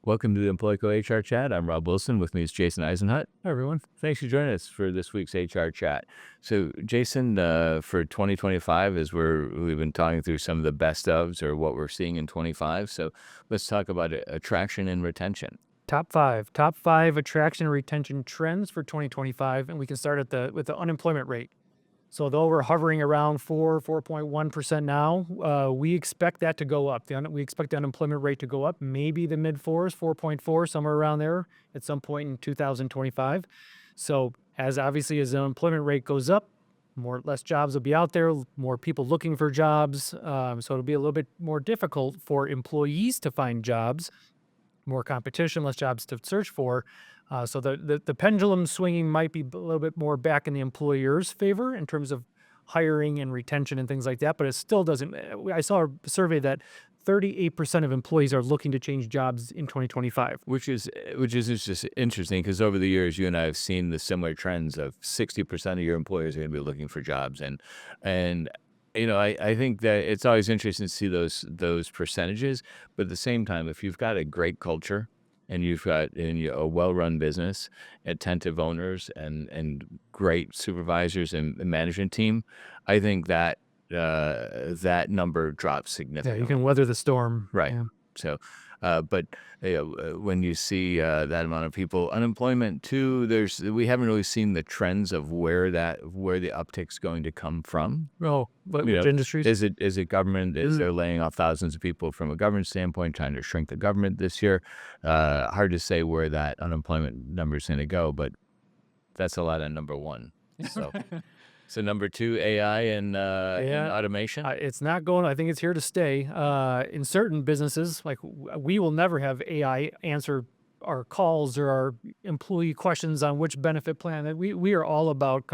Welcome to the Employco HR Chat. I'm Rob Wilson. With me is Jason Eisenhut. Hi, everyone. Thanks for joining us for this week's HR Chat. So, Jason, for 2025, as we've been talking through some of the best ofs or what we're seeing in 25. So, let's talk about attraction and retention. Top five attraction and retention trends for 2025, and we can start with the unemployment rate. So though we're hovering around 4.1% now, we expect that to go up. We expect the unemployment rate to go up, maybe the mid fours, 4.4, somewhere around there at some point in 2025. So obviously as the unemployment rate goes up, less jobs will be out there, more people looking for jobs. So it'll be a little bit more difficult for employees to find jobs, more competition, less jobs to search for. So the pendulum swinging might be a little bit more back in the employer's favor in terms of hiring and retention and things like that. But it still doesn't. I saw a survey that 38% of employees are looking to change jobs in 2025. Which is just interesting because over the years, you and I have seen the similar trends of 60% of your employers are going to be looking for jobs, and I think that it's always interesting to see those percentages. But at the same time, if you've got a great culture and you've got a well-run business, attentive owners, and great supervisors and management team, I think that that number drops Yeah, significantly. you can weather the storm. Right. Yeah. So, but when you see that amount of people, unemployment too, we haven't really seen the trends of where the uptick's going to come from. Oh, but You which know, industries? is it government? Is they're laying off thousands of people from a government standpoint, trying to shrink the government this year? Hard to say where that unemployment number is going to go, but that's a lot on number one. So. So number two, AI and automation. It's not going. I think it's here to stay. In certain businesses, like we will never have AI answer our calls or our employee questions on which benefit plan. That we are all about.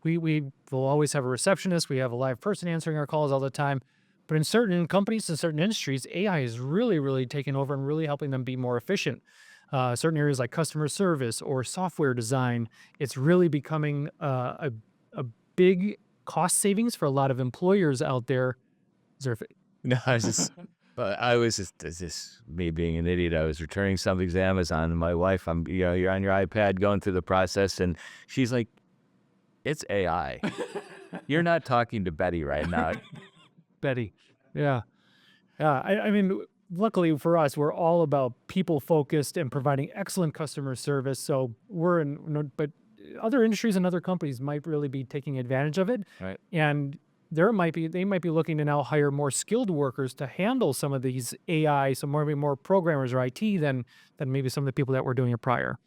We will always have a receptionist. We have a live person answering our calls all the time. But in certain companies, in certain industries, AI is really taking over and really helping them be more efficient. Certain areas like customer service or software design, it's really becoming a big cost savings for a lot of employers out there. No, it's just me being an idiot. I was returning something to Amazon, and my wife, you're on your iPad going through the process, and she's like, "It's AI. You're not talking to Betty right now." Betty. Yeah. Yeah. I mean, luckily for us, we're all about people focused and providing excellent customer service. So but other industries and other companies might really be taking advantage of it. Right. And they might be looking to now hire more skilled workers to handle some of these AI, so maybe more programmers or IT than maybe some of the people that were doing it prior.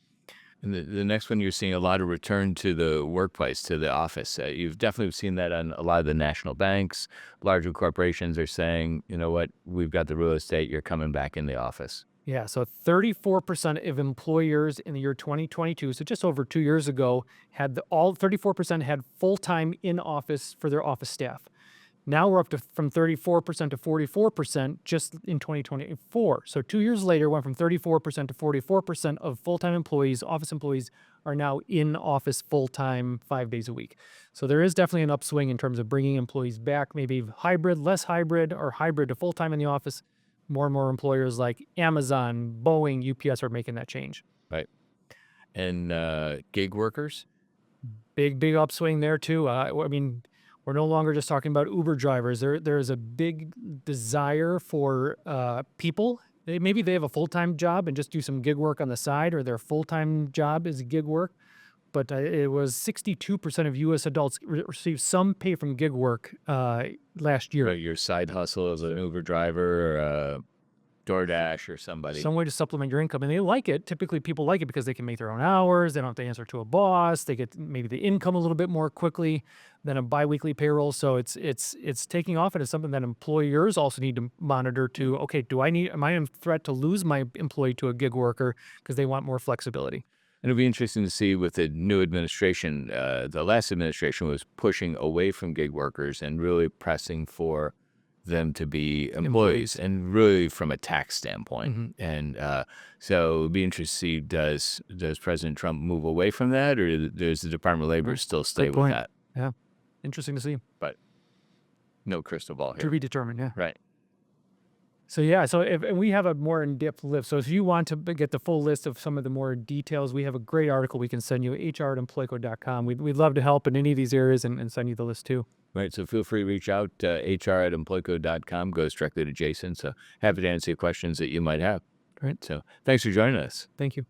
And the next one, you're seeing a lot of return to the workplace, to the office. You've definitely seen that on a lot of the national banks. Larger corporations are saying, you know what, we've got the real estate, you're coming back in the office. Yeah, so 34% of employers in the year 2022, so just over 2 years ago, 34% had full-time in office for their office staff. Now we're up to from 34% to 44% just in 2024. So 2 years later, went from 34% to 44% of full-time employees, office employees, are now in office full-time 5 days a week. So there is definitely an upswing in terms of bringing employees back, maybe hybrid, less hybrid, or hybrid to full-time in the office. More and more employers like Amazon, Boeing, UPS are making that change. Right. And gig workers? Big upswing there too. I mean, we're no longer just talking about Uber drivers. There is a big desire for people. Maybe they have a full-time job and just do some gig work on the side, or their full-time job is gig work. But it was 62% of U.S. adults received some pay from gig work last year. Right, your side hustle as an Uber driver or a DoorDash or somebody. Some way to supplement your income. And they like it. Typically, people like it because they can make their own hours. They don't have to answer to a boss. They get maybe the income a little bit more quickly than a biweekly payroll. So it's taking off, and it's something that employers also need to monitor too. Okay, am I in threat to lose my employee to a gig worker because they want more flexibility? And it'll be interesting to see with the new administration. The last administration was pushing away from gig workers and really pressing for them to be employees, and really from a tax standpoint. Mm-hmm. And so it'd be interesting to see, does President Trump move away from that, or does the Department of Labor still stay Great with point. that? Yeah, interesting to see. But no crystal ball To here. be determined. Yeah. Right. So yeah, so if and we have a more in-depth list. So if you want to get the full list of some of the more details, we have a great article we can send you, hr@employco.com. We'd love to help in any of these areas and send you the list too. Right. So feel free to reach out. HR@employco.com goes directly to Jason. So happy to answer questions that you might have. All right. So thanks for joining us. Thank you.